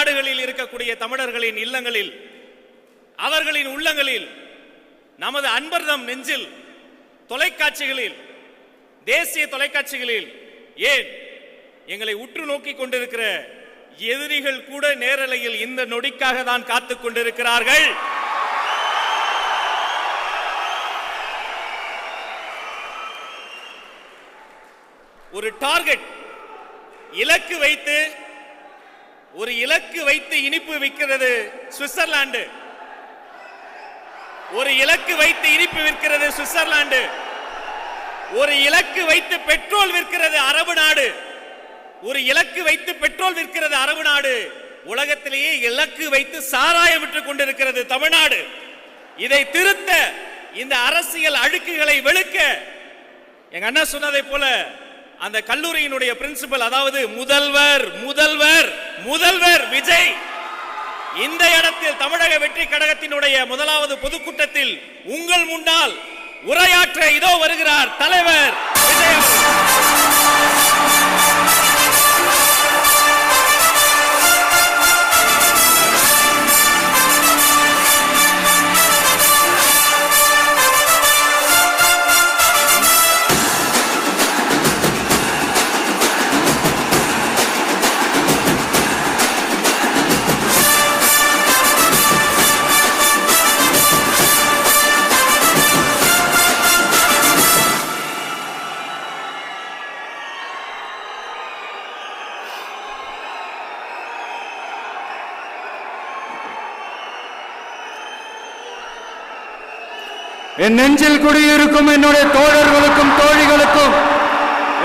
நாடுகளில் இருக்கக்கூடிய தமிழர்களின் இல்லங்களில், அவர்களின் உள்ளங்களில், நமது அன்பர்தம் நெஞ்சில், தொலைக்காட்சிகளில், தேசிய தொலைக்காட்சிகளில், ஏன் எங்களை உற்று நோக்கி கொண்டிருக்கிற எதிரிகள் கூட நேரலையில் இந்த நொடிக்காக தான் காத்துக் கொண்டிருக்கிறார்கள். ஒரு டார்கெட் இலக்கு வைத்து இனிப்பு விற்கிறது சுவிட்சர்லாந்து. ஒரு இலக்கு வைத்து இனிப்பு விற்கிறது சுவிட்சர்லாந்து. ஒரு இலக்கு வைத்து பெட்ரோல் விற்கிறது அரபு நாடு. ஒரு இலக்கு வைத்து பெட்ரோல் விற்கிறது அரபு நாடு. உலகத்திலேயே இலக்கு வைத்து சாராயம் விற்றுக் கொண்டிருக்கிறது தமிழ்நாடு. இதை திருத்த, இந்த அரசியல் அழுக்குகளை வெளுக்க, எங்க அண்ணா சொன்னதை போல அந்த கல்லூரியினுடைய பிரின்சிபல், அதாவது முதல்வர் முதல்வர் முதல்வர் விஜய் இந்த இடத்தில் தமிழக வெற்றி கழகத்தினுடைய முதலாவது பொதுக்கூட்டத்தில் உங்கள் முன்னால் உரையாற்ற இதோ வருகிறார் தலைவர் விஜய் அவர்கள். என் நெஞ்சில் குடியிருக்கும் என்னுடைய தோழர்களுக்கும் தோழிகளுக்கும்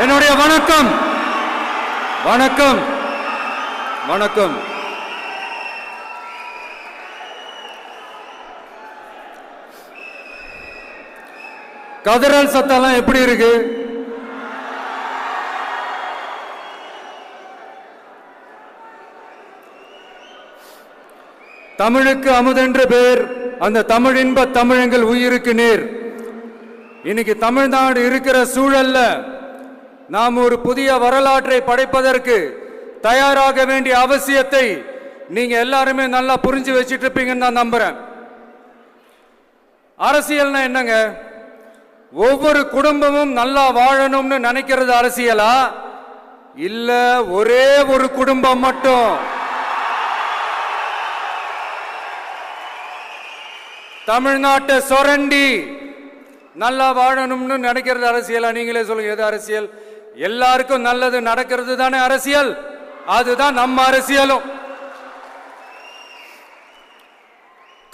என்னுடைய வணக்கம் வணக்கம் வணக்கம். கதறல் சத்தம்லாம் எப்படி இருக்கு? தமிழுக்கு அமுதென்று பேர், அந்த தமிழின்ப தமிழங்கள் உயிருக்கு நேர். இன்னைக்கு தமிழ்நாடு இருக்கிற சூழல்ல நாம் ஒரு புதிய வரலாற்றை படைப்பதற்கு தயாராக வேண்டிய அவசியத்தை நீங்க எல்லாருமே நல்லா புரிஞ்சு வச்சிட்டு இருப்பீங்கன்னு நான் நம்புறேன். அரசியல்னா என்னங்க? ஒவ்வொரு குடும்பமும் நல்லா வாழணும்னு நினைக்கிறது அரசியலா? இல்ல ஒரே ஒரு குடும்பம் மட்டும் தமிழ்நாட்டை சுரண்டி நல்லா வாழணும்னு நினைக்கிறது அரசியலா? நீங்களே சொல்லுங்க, எது அரசியல்? எல்லாருக்கும் நல்லது நடக்கிறது தானே அரசியல். அதுதான் நம்ம அரசியலும்.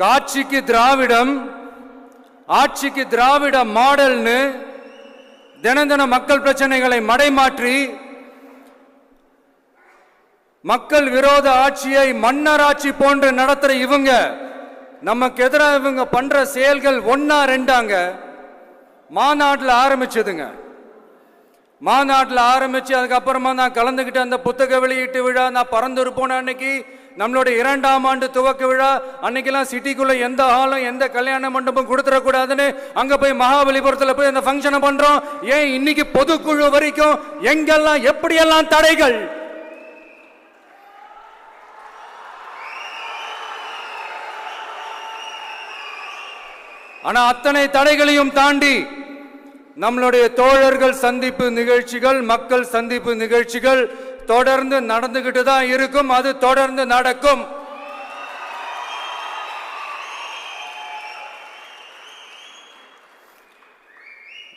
காட்சிக்கு திராவிடம், ஆட்சிக்கு திராவிட மாடல்னு தினம் தினம் மக்கள் பிரச்சனைகளை மடைமாற்றி மக்கள் விரோத ஆட்சியை மன்னராட்சி போன்று நடத்துற இவங்க, நமக்கு எதிராக இவங்க பண்ற செயல்கள் ஒன்னா ரெண்டாங்க. மாநாட்டில் ஆரம்பிச்சதுங்க. மாநாட்டில் ஆரம்பிச்சு அதுக்கப்புறமா நான் கலந்துக்கிட்ட அந்த புத்தக வெளியீட்டு விழா, நான் பறந்துரு போன அன்னைக்கு நம்மளுடைய 2ஆம் ஆண்டு துவக்க விழா அன்னைக்கெல்லாம் சிட்டிக்குள்ள எந்த ஹாலும் எந்த கல்யாண மண்டபம் கொடுத்துடக்கூடாதுன்னு அங்க போய் மகாபலிபுரத்தில் போய் அந்த ஃபங்க்ஷனை பண்றோம். ஏன் இன்னைக்கு பொதுக்குழு வரைக்கும் எங்கெல்லாம் எப்படியெல்லாம் தடைகள்? ஆனா அத்தனை தடைகளையும் தாண்டி நம்மளுடைய தோழர்கள் சந்திப்பு நிகழ்ச்சிகள், மக்கள் சந்திப்பு நிகழ்ச்சிகள் தொடர்ந்து நடந்துகிட்டு தான் இருக்கும். அது தொடர்ந்து நடக்கும்.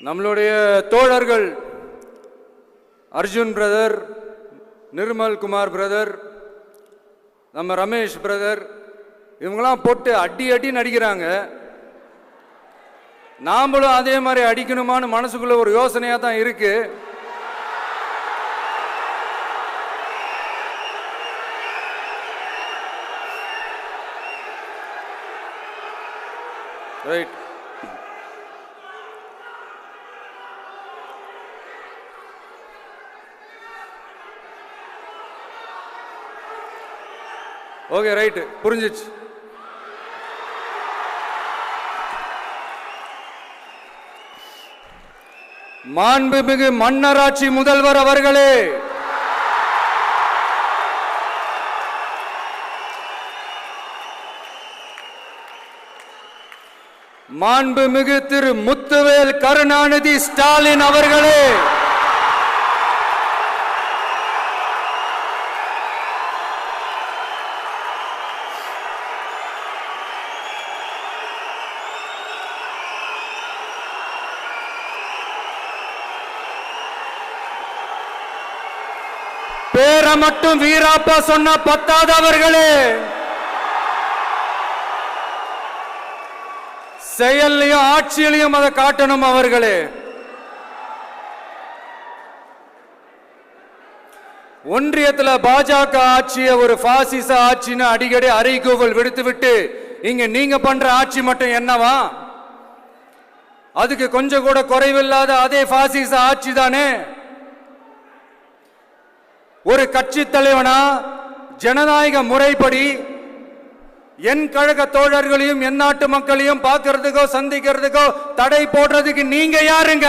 நம்மளுடைய தோழர்கள் அர்ஜுன் பிரதர், நிர்மல் குமார் பிரதர், நம்ம ரமேஷ் பிரதர், இவங்கெல்லாம் போட்டு அடி அடி நடிக்கிறாங்க. நாமளும் அதே மாதிரி அடிக்கணுமான்னு மனசுக்குள்ள ஒரு யோசனையா தான் இருக்கு. ரைட். ஓகே, ரைட்டு, புரிஞ்சிச்சு. மாண்புமிகு மன்னராட்சி முதல்வர் அவர்களே, மாண்புமிகு திரு முத்துவேல் கருணாநிதி ஸ்டாலின் அவர்களே, பேரை மட்டும் வீராப்பா சொன்ன பத்தாதவர்களே, செயல்லையும் ஆட்சியிலையும் அதை காட்டணும் அவர்களே. ஒன்றியத்தில் பாஜக ஆட்சியை ஒரு பாசிச ஆட்சின்னு அடிக்கடி அறைகூவல் விடுத்துவிட்டு இங்க நீங்க பண்ற ஆட்சி மட்டும் என்னவா? அதுக்கு கொஞ்சம் கூட குறைவில்லாத அதே பாசிச ஆட்சி தானே. ஒரு கட்சி தலைவனா ஜனநாயக முறைப்படி என் கழக தோழர்களையும் என் நாட்டு மக்களையும் பார்க்கறதுக்கோ சந்திக்கிறதுக்கோ தடை போடுறதுக்கு நீங்க யாருங்க?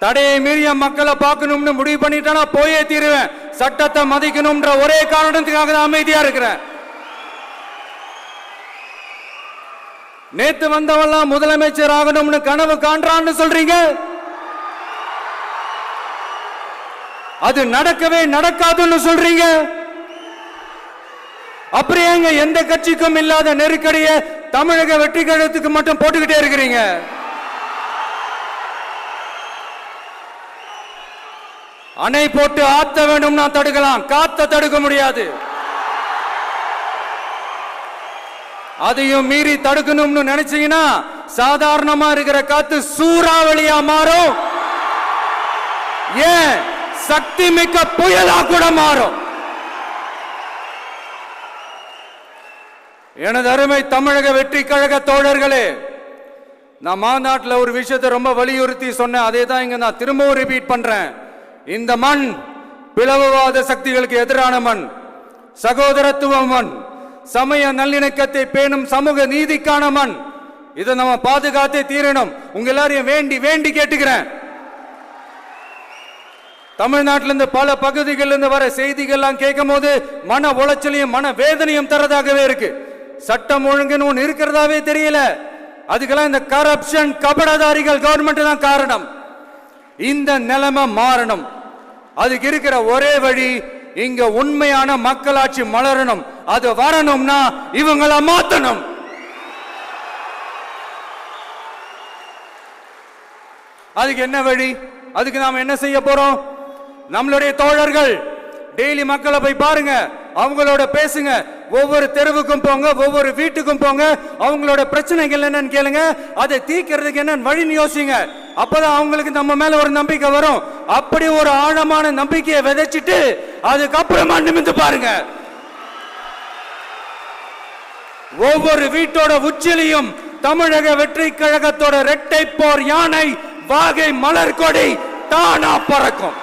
தடையை மீறிய மக்களை பார்க்கணும்னு முடிவு பண்ணிட்டா போயே தீருவேன். சட்டத்தை மதிக்கணும்ன்ற ஒரே காரணத்துக்காக தான் அமைதியா இருக்கிறேன். நேத்து வந்தவெல்லாம் முதலமைச்சர் ஆகணும்னு கனவு காண்றான்னு சொல்றீங்க. அது நடக்கவே நடக்காதுன்னு சொல்றீங்க. அப்புறம் ஏங்க எந்த கட்சிக்கும் இல்லாத நெருக்கடிய தமிழக வெற்றி கழகத்துக்கு மட்டும் போட்டுக்கிட்டே இருக்கிறீங்க? அணை போட்டு ஆத்த வேணும்னா தடுக்கலாம், காத்த தடுக்க முடியாது. அதையும் மீறி தடுக்கணும்னு நினைச்சீங்கன்னா சாதாரணமா இருக்கிற காத்து சூறாவளியா மாறும். ஏன் சக்தி மிக்க புயலா கூட மாறும். எனது அருமை தமிழக வெற்றி கழக தோழர்களே, நான் மாநாட்டில் ஒரு விஷயத்தை ரொம்ப வலியுறுத்தி சொன்னேன். அதே தான் இங்க நான் திரும்பவும் ரிப்பீட் பண்றேன். இந்த மண் பிளவுவாத சக்திகளுக்கு எதிரான மண், சகோதரத்துவ மண், சமய நல்லிணக்கத்தை பேணும் சமூக நீதிக்கான மண். இதை நம்ம பாதுகாத்தே தீரணும். உங்க எல்லாரையும் வேண்டி வேண்டி கேட்டுக்கிறேன். தமிழ்நாட்டிலிருந்து பல பகுதிகளிலிருந்து வர செய்திகள்லாம் கேட்கும் போது மன உளைச்சலையும் மன வேதனையும் தரதாகவே இருக்கு. சட்டம் ஒழுங்குன்னு ஒன்று இருக்கிறதாவே தெரியல. அதுக்கெல்லாம் இந்த கரப்ஷன் கபடதாரிகள் கவர்மெண்ட் தான் காரணம். இந்த நிலைமை மாறணும். அதுக்கு இருக்கிற ஒரே வழி, இங்க உண்மையான மக்களாட்சி மலரணும். அது வரணும்னா இவங்களை மாத்தணும். அதுக்கு என்ன வழி? அதுக்கு நாம என்ன செய்ய போறோம்? நம்மளுடைய தோழர்கள் டெய்லி மக்களை போய் பாருங்க, அவங்களோட பேசுங்க, ஒவ்வொரு தெருவுக்கும் போங்க, ஒவ்வொரு வீட்டுக்கும் போங்க, அவங்களோட பிரச்சனைகள் என்னன்னு கேளுங்க, அதை தீர்க்கிறதுக்கு என்ன வழின்னு யோசிங்க. அப்பதான் அவங்களுக்கு நம்ம மேல ஒரு நம்பிக்கை வரும். அப்படி ஒரு ஆழமான நம்பிக்கையை விதைச்சிட்டு அதுக்கப்புறமா நிமிந்து பாருங்க. ஒவ்வொரு வீட்டோட உச்சிலையும் தமிழக வெற்றி கழகத்தோட இரட்டை போர் யானை வாகை மலர் கொடி தானா பறக்கும்,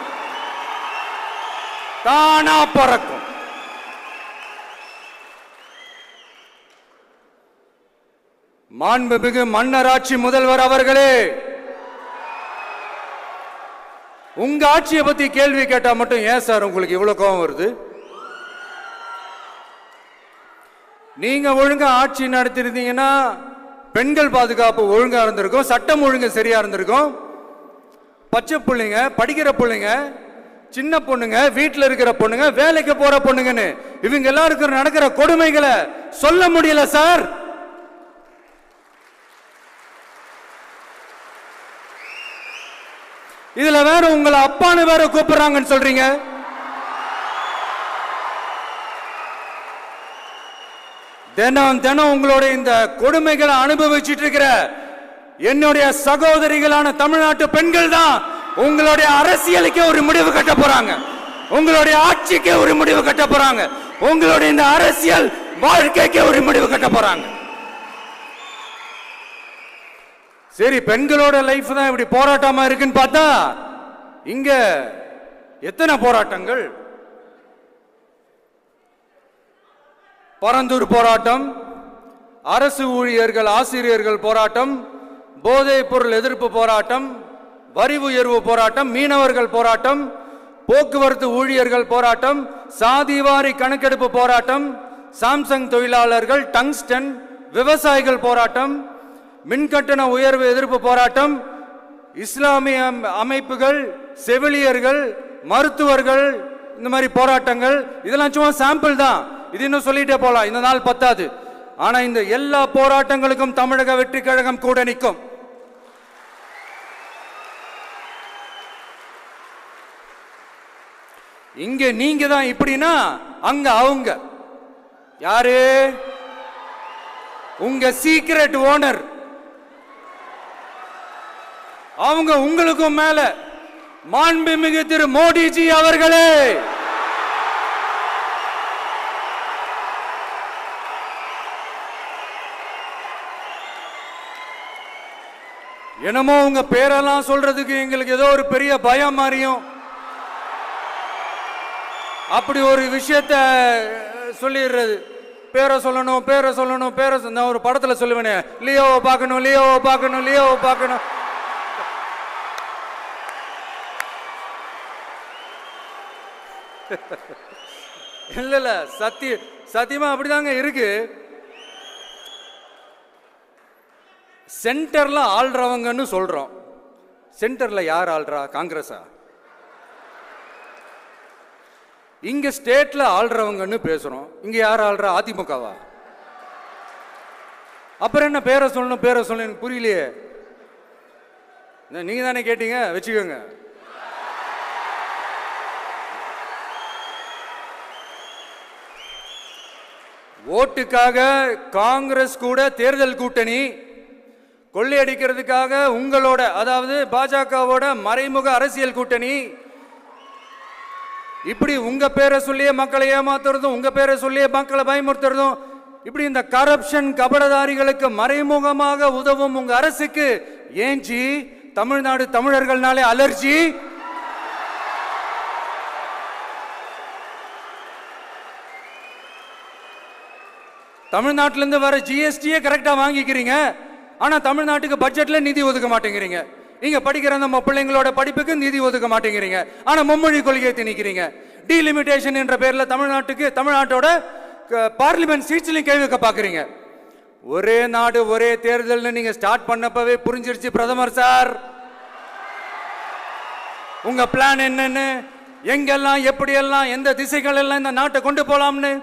தானா பறக்கும். மாண்புமிகு மன்னராட்சி முதல்வர் அவர்களே, உங்க ஆட்சியை பத்தி கேள்வி கேட்டா மட்டும் ஏன் சார் உங்களுக்கு இவ்வளவு கோபம் வருது? நீங்க ஒழுங்கா ஆட்சி நடத்திருந்தீங்கன்னா பெண்கள் பாதுகாப்பு ஒழுங்கா இருந்திருக்கும், சட்டம் ஒழுங்கு சரியா இருந்திருக்கும். பச்சை பிள்ளைங்க, படிக்கிற பிள்ளைங்க, சின்ன பொண்ணுங்க, வீட்டில் இருக்கிற பொண்ணுங்க, வேலைக்கு போற பொண்ணுங்கன்னு இவங்க எல்லாருக்கும் நடக்கிற கொடுமைகளை சொல்ல முடியல சார். இதுல வேற உங்களை அப்பான்னு வேற கூப்பிடுறாங்கன்னு சொல்றீங்க. தினம் தினம் உங்களுடைய இந்த கொடுமைகளை அனுபவிச்சுட்டு இருக்கிற என்னுடைய சகோதரிகளான தமிழ்நாட்டு பெண்கள் தான் உங்களுடைய அரசியலுக்கே ஒரு முடிவு கட்ட போறாங்க, உங்களுடைய ஆட்சிக்கே ஒரு முடிவு கட்ட போறாங்க, உங்களுடைய இந்த அரசியல் வாழ்க்கைக்கே ஒரு முடிவு கட்ட போறாங்க. சரி, பெண்களோட லைஃப் தான் இப்படி போராட்டமா இருக்குன்னு பார்த்தா இங்க எத்தனை போராட்டங்கள்? பரந்தூர் போராட்டம், அரசு ஊழியர்கள் ஆசிரியர்கள் போராட்டம், போதைப் பொருள் எதிர்ப்பு போராட்டம், வரி உயர்வு போராட்டம், மீனவர்கள் போராட்டம், போக்குவரத்து ஊழியர்கள் போராட்டம், சாதிவாரி கணக்கெடுப்பு போராட்டம், சாம்சங் தொழிலாளர்கள், டங்ஸ்டன், விவசாயிகள் போராட்டம், மின்கட்டண உயர்வு எதிர்ப்பு போராட்டம், இஸ்லாமிய அமைப்புகள், செவிலியர்கள், மருத்துவர்கள், இந்த மாதிரி போராட்டங்கள். இதெல்லாம் சும்மா சாம்பிள் தான். இது இன்னும் சொல்லிட்டே போலாம், இந்த நாள் பத்தாது. ஆனா இந்த எல்லா போராட்டங்களுக்கும் தமிழக வெற்றி கழகம் கூட நிற்கும். இங்க நீங்க தான் இப்படின்னா அங்க அவங்க யாரு? உங்க சீக்ரெட் ஓனர். அவங்க உங்களுக்கும் மேல மாண்புமிகு திரு மோடிஜி அவர்களே. என்னமோ உங்க பேரெல்லாம் சொல்றதுக்கு எங்களுக்கு ஏதோ ஒரு பெரிய பயம் மாறியும் அப்படி ஒரு விஷயத்த சொல்லிடுறது. பேரை சொல்லணும், பேரை சொல்லணும், பேரை. நான் ஒரு படத்துல சொல்லுவேனே, லியோவை பார்க்கணும், லியோவை பார்க்கணும், லியோவை பார்க்கணும். இல்ல இல்ல, சத்தியமா அப்படிதாங்க இருக்கு. சென்டர்ல ஆள்றவங்கன்னு சொல்றோம். சென்டர்ல யார் ஆள்றா? காங்கிரஸா? இங்க ஸ்டேட்ல ஆள்றவங்கன்னு பேசுறோம். இங்க யார் ஆள்றா? அதிமுகவா? அப்புறம் என்ன பேரை சொல்லணும், பேரை சொல்லணும்? புரியலையே. நீங்க தானே கேட்டீங்க, வச்சுக்கோங்க. ஓட்டுக்காக காங்கிரஸ் கூட தேர்தல் கூட்டணி, கொள்ளையடிக்கிறதுக்காக உங்களோட, அதாவது பாஜகவோட மறைமுக அரசியல் கூட்டணி. இப்படி உங்க பேரை சொல்லியே மக்களை ஏமாத்துறதும், உங்க பேரை சொல்லியே மக்களை பயமுறுத்துறதும், இப்படி இந்த கரப்ஷன் கபடதாரிகளுக்கு மறைமுகமாக உதவும் உங்க அரசுக்கு ஏஞ்சி தமிழ்நாடு தமிழர்கள்னாலே அலர்ஜி. தமிழ்நாட்டிலிருந்து வர ஜிஎஸ்டியே கரெக்டா வாங்கிக்கிறீங்க. ஆனா தமிழ்நாட்டுக்கு பட்ஜெட்ல நிதி ஒதுக்க மாட்டேங்கிறீங்க. இங்க படிக்கிற நம்ம பிள்ளைங்களோட படிப்புக்கு நிதி ஒதுக்க மாட்டேங்கிறீங்க. ஆனா மும்மொழி கொள்கையை திணிக்கிறீங்க. டீலிமிட்டேஷன் என்ற பேர்ல தமிழ்நாட்டோட பார்லிமெண்ட் சீட்ஸ்லையும் கை வைக்க பாக்குறீங்க. ஒரே நாடு ஒரே தேர்தல் நீங்க ஸ்டார்ட் பண்ணப்பவே புரிஞ்சிருச்சு பிரதமர் சார் உங்க பிளான் என்னன்னு, எங்கெல்லாம் எப்படியெல்லாம் எந்த திசைகள் எல்லாம் இந்த நாட்டை கொண்டு போலாம்னு.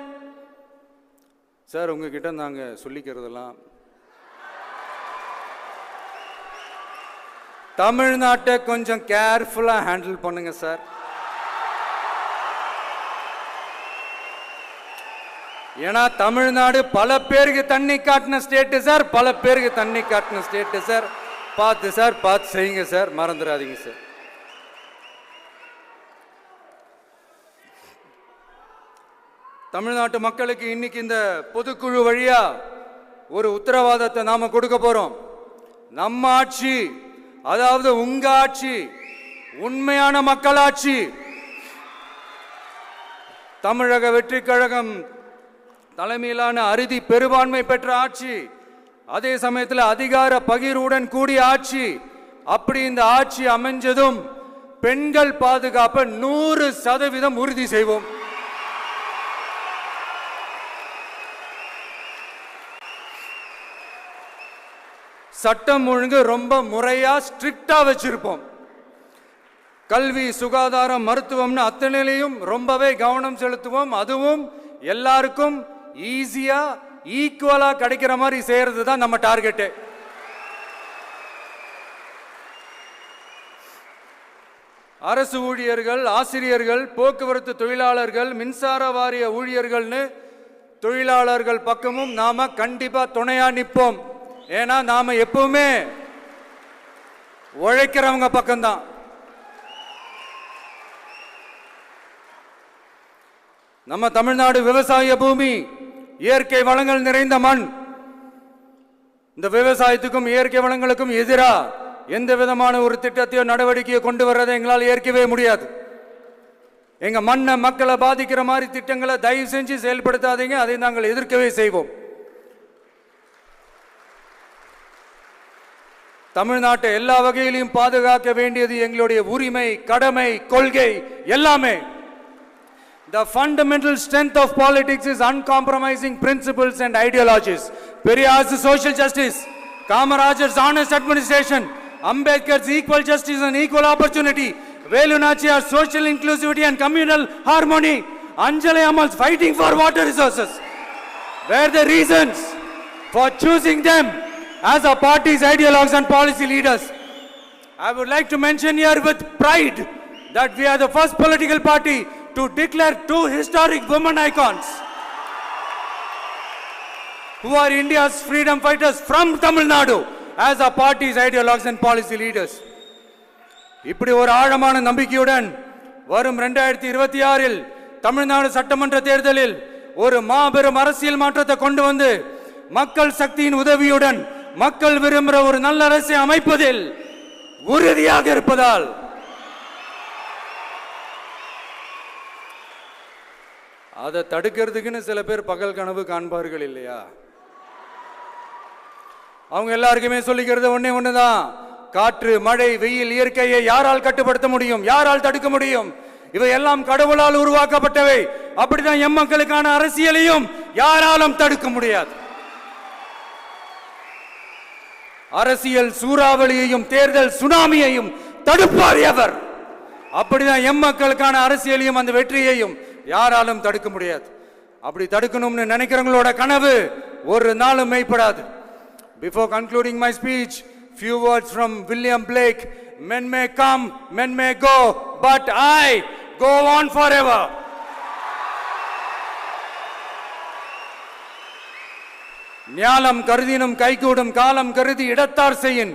சார் உங்ககிட்ட நாங்க சொல்லிக்கிறதெல்லாம், தமிழ்நாட்டை கொஞ்சம் கேர்ஃபுல்லா ஹேண்டில் பண்ணுங்க சார். ஏன்னா தமிழ்நாடு பல பேருக்கு தண்ணி காட்டின ஸ்டேட் சார், பல பேருக்கு தண்ணி காட்டின ஸ்டேட் சார். பார்த்து சார், பார்த்து செய்யுங்க சார், மறந்துடாதீங்க சார். தமிழ்நாட்டு மக்களுக்கு இன்னைக்கு இந்த பொதுக்குழு வழியா ஒரு உத்தரவாதத்தை நாம கொடுக்க போறோம். நம்ம ஆட்சி, அதாவது உங்க ஆட்சி, உண்மையான மக்களாட்சி. தமிழக வெற்றி கழகம் தலைமையிலான அறுதி பெரும்பான்மை பெற்ற ஆட்சி, அதே சமயத்தில் அதிகார பகிர்வுடன் கூடிய ஆட்சி. அப்படி இந்த ஆட்சி அமைஞ்சதும் பெண்கள் பாதுகாப்பை 100% உறுதி செய்வோம். சட்டம் ஒழுங்கு ரொம்ப முறையா ஸ்ட்ரிக்டா வச்சிருப்போம். கல்வி, சுகாதாரம், மருத்துவம்னு அத்தனையிலையும் ரொம்பவே கவனம் செலுத்துவோம். அதுவும் எல்லாருக்கும் ஈஸியா ஈக்குவலா கிடைக்கிற மாதிரி செய்யறது தான் நம்ம டார்கெட். அரசு ஊழியர்கள், ஆசிரியர்கள், போக்குவரத்து தொழிலாளர்கள், மின்சார வாரிய ஊழியர்கள்னு தொழிலாளர்கள் பக்கமும் நாம கண்டிப்பா துணையா நிற்போம். ஏன்னா நாம எப்பவுமே உழைக்கிறவங்க பக்கம்தான். நம்ம தமிழ்நாடு விவசாய பூமி, இயற்கை வளங்கள் நிறைந்த மண். இந்த விவசாயத்துக்கும் இயற்கை வளங்களுக்கும் எதிரா எந்த விதமான ஒரு திட்டத்தையோ நடவடிக்கையோ கொண்டு வர்றதை எங்களால் ஏற்கவே முடியாது. எங்க மண்ணை, மக்களை பாதிக்கிற மாதிரி திட்டங்களை தயவு செஞ்சு செயல்படுத்தாதீங்க. அதை நாங்கள் எதிர்க்கவே செய்வோம். தமிழ்நாட்டை எல்லா வகையிலும் பாதுகாக்க வேண்டியது எங்களுடைய உரிமை, கடமை, கொள்கை எல்லாமே. The fundamental strength of politics is uncompromising principles and ideologies. Periyar's social justice, Kamaraj's honest administration, Ambedkar's equal justice and equal opportunity, Velu Nachiyar's social inclusivity and communal harmony, Anjali Amal's fighting for water resources were the reasons for choosing them as our party's ideologues and policy leaders. I would like to mention here with pride that we are the first political party to declare two historic women icons who are India's freedom fighters from Tamil Nadu as our party's ideologues and policy leaders. இப்படி ஒரு ஆழமான நம்பிக்கையுடன் வரும் 2026இல் தமிழ்நாடு சட்டமன்ற தேர்தலில் ஒரு மாபெரும் அரசியல் மாற்றத்தை கொண்டு வந்து மக்கள் சக்தியின் உதவியுடன் மக்கள் விரும்புகிற ஒரு நல்ல அரசை அமைப்பதில் உறுதியாக இருப்பதால் அதை தடுக்கிறதுக்குன்னு சில பேர் பகல் கனவு காண்பார்கள் இல்லையா? அவங்க எல்லாருக்குமே சொல்லிக்கிறது ஒண்ணுதான், காற்று, மழை, வெயில், இயற்கையை யாரால் கட்டுப்படுத்த முடியும்? யாரால் தடுக்க முடியும்? இவை எல்லாம் கடவுளால் உருவாக்கப்பட்டவை. அப்படிதான் எம் மக்களுக்கான அரசியலையும் யாராலும் தடுக்க முடியாது. அரசியல் சூறாவளியையும் தேர்தல் சுனாமியையும் தடுப்பார் எவர். அப்படிதான் எம் மக்களுக்கான அரசியலையும் அந்த வெற்றியையும் யாராலும் தடுக்க முடியாது. அப்படி தடுக்கணும்னு நினைக்கிறவங்களோட கனவு ஒரு நாளும் மெய்ப்படாது. Before concluding my speech, few words from William Blake. Men may come, men may go, but I go on forever. ஞாலம் கருதினும் கைகூடும், காலம் கருதி இடத்தார் செய்யின்.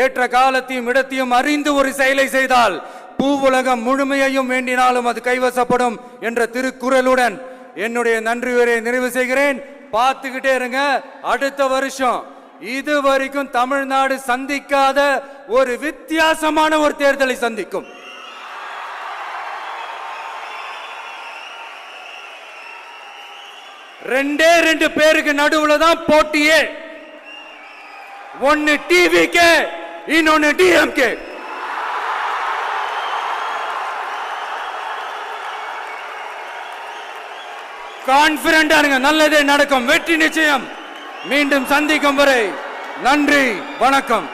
ஏற்ற காலத்தையும் இடத்தையும் அறிந்து ஒரு செயலை செய்தால் பூவுலகம் முழுமையையும் வேண்டினாலும் அது கைவசப்படும் என்ற திருக்குறளுடன் என்னுடைய நன்றி உரையை நிறைவு செய்கிறேன். பார்த்துக்கிட்டே இருங்க, அடுத்த வருஷம் இதுவரைக்கும் தமிழ்நாடு சந்திக்காத ஒரு வித்தியாசமான ஒரு தேர்தலை சந்திக்கும். ரெண்டு பேருக்கு நடுவுல தான் போட்டியே. ஒன்னு டிவிகே, இன்னொன்னு டிஎம்கே. கான்பிடண்டா இருங்க, நல்லதே நடக்கும், வெற்றி நிச்சயம். மீண்டும் சந்திக்கும் வரை நன்றி, வணக்கம்.